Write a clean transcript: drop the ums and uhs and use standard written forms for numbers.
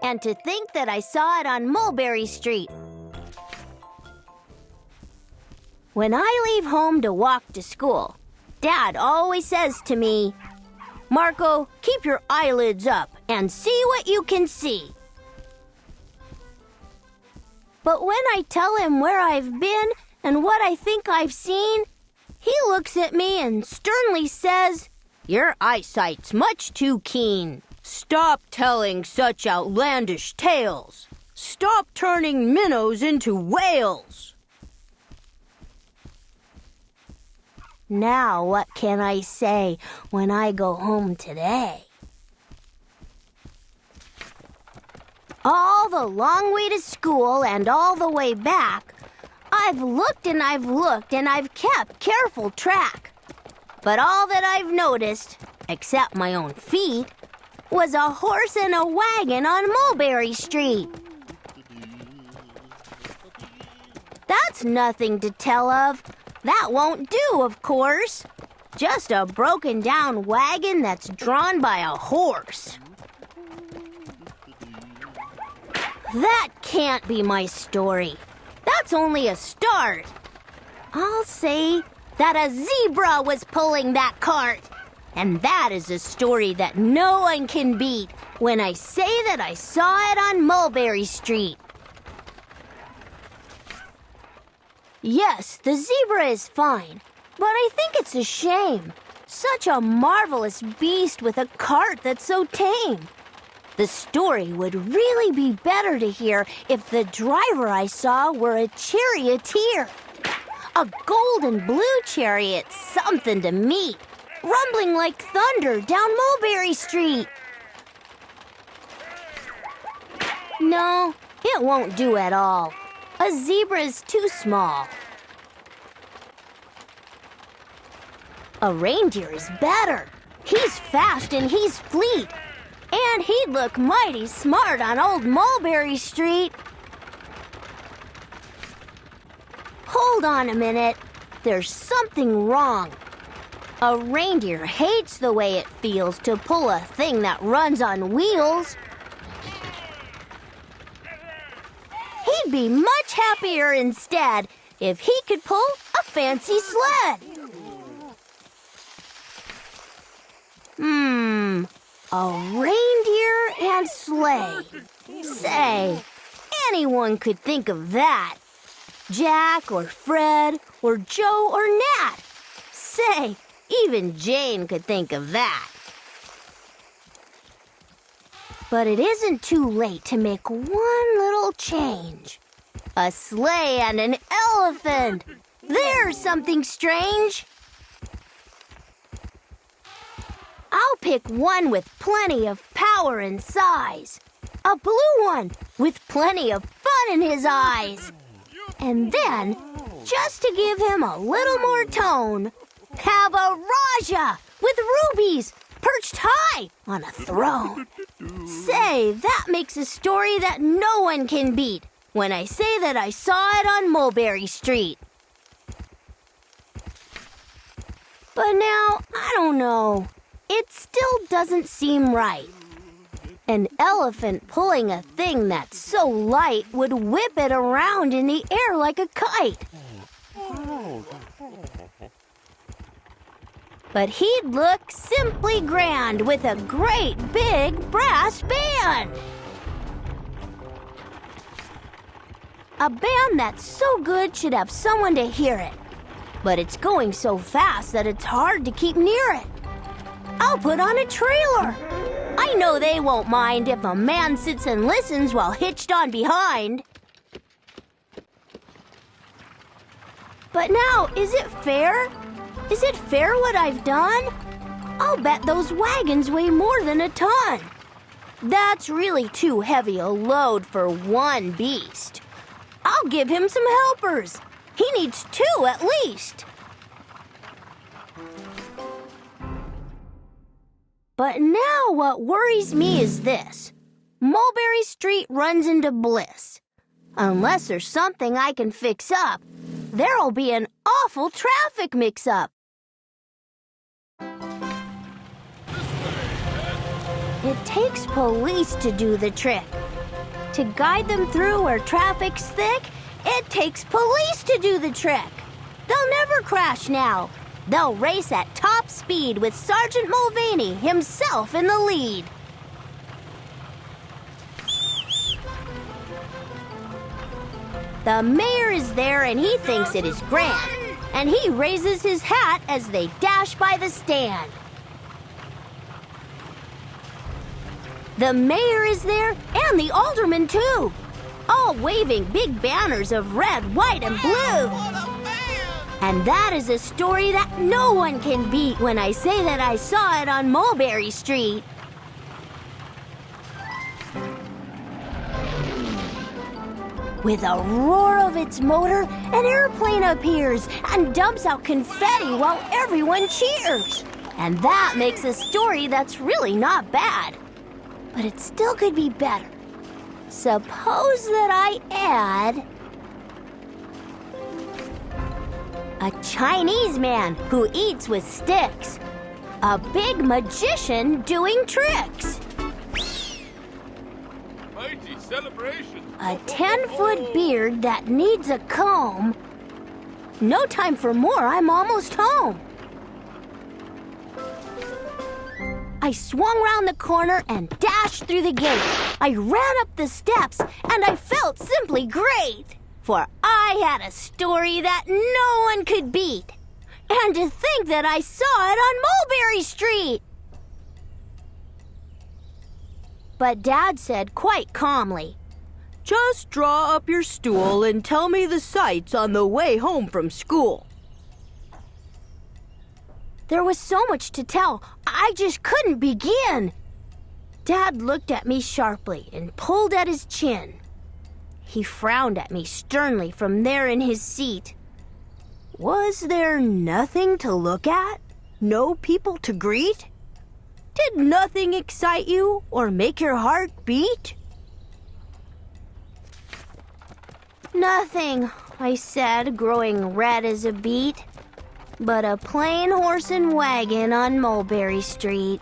And to think that I saw it on Mulberry Street. When I leave home to walk to school, Dad always says to me, "Marco, keep your eyelids up and see what you can see." But when I tell him where I've been and what I think I've seen, he looks at me and sternly says, "Your eyesight's much too keen. Stop telling such outlandish tales. Stop turning minnows into whales." Now what can I say when I go home today? All the long way to school and all the way back, I've looked and I've kept careful track. But all that I've noticed, except my own feet, was a horse and a wagon on Mulberry Street. That's nothing to tell of. That won't do, of course. Just a broken down wagon that's drawn by a horse. That can't be my story. That's only a start. I'll say that a zebra was pulling that cart. And that is a story that no one can beat when I say that I saw it on Mulberry Street. Yes, the zebra is fine, but I think it's a shame. Such a marvelous beast with a cart that's so tame. The story would really be better to hear if the driver I saw were a charioteer. A gold and blue chariot, something to meet, rumbling like thunder down Mulberry Street. No, it won't do at all. A zebra is too small. A reindeer is better. He's fast and he's fleet. And he'd look mighty smart on old Mulberry Street. Hold on a minute. There's something wrong. A reindeer hates the way it feels to pull a thing that runs on wheels. He'd be much happier instead if he could pull a fancy sled. A reindeer and sleigh. Say, anyone could think of that. Jack or Fred or Joe or Nat. Say, even Jane could think of that. But it isn't too late to make one little change. A sleigh and an elephant. There's something strange. I'll pick one with plenty of power and size. A blue one with plenty of fun in his eyes. And then, just to give him a little more tone, have a Raja with rubies perched high on a throne. Say, that makes a story that no one can beat when I say that I saw it on Mulberry Street. But now, I don't know. It still doesn't seem right. An elephant pulling a thing that's so light would whip it around in the air like a kite. But he'd look simply grand with a great big brass band. A band that's so good should have someone to hear it. But it's going so fast that it's hard to keep near it. I'll put on a trailer. I know they won't mind if a man sits and listens while hitched on behind. But now, is it fair? Is it fair what I've done? I'll bet those wagons weigh more than a ton. That's really too heavy a load for one beast. I'll give him some helpers. He needs 2 at least. But now what worries me is this. Mulberry Street runs into bliss. Unless there's something I can fix up, there'll be an awful traffic mix-up. It takes police to do the trick. To guide them through where traffic's thick, it takes police to do the trick. They'll never crash now. They'll race at top speed with Sergeant Mulvaney himself in the lead. The mayor is there and he thinks it is grand, and he raises his hat as they dash by the stand. The mayor is there and the aldermen too, all waving big banners of red, white, and blue. And that is a story that no one can beat when I say that I saw it on Mulberry Street. With a roar of its motor, an airplane appears and dumps out confetti while everyone cheers. And that makes a story that's really not bad. But it still could be better. Suppose that I add a Chinese man who eats with sticks, a big magician doing tricks, mighty celebration, a 10-foot beard that needs a comb. No time for more, I'm almost home. I swung round the corner and dashed through the gate. I ran up the steps and I felt simply great. For I had a story that no one could beat. And to think that I saw it on Mulberry Street! But Dad said quite calmly, "Just draw up your stool and tell me the sights on the way home from school." There was so much to tell, I just couldn't begin. Dad looked at me sharply and pulled at his chin. He frowned at me sternly from there in his seat. Was there nothing to look at? No people to greet? Did nothing excite you or make your heart beat? Nothing, I said, growing red as a beet, but a plain horse and wagon on Mulberry Street.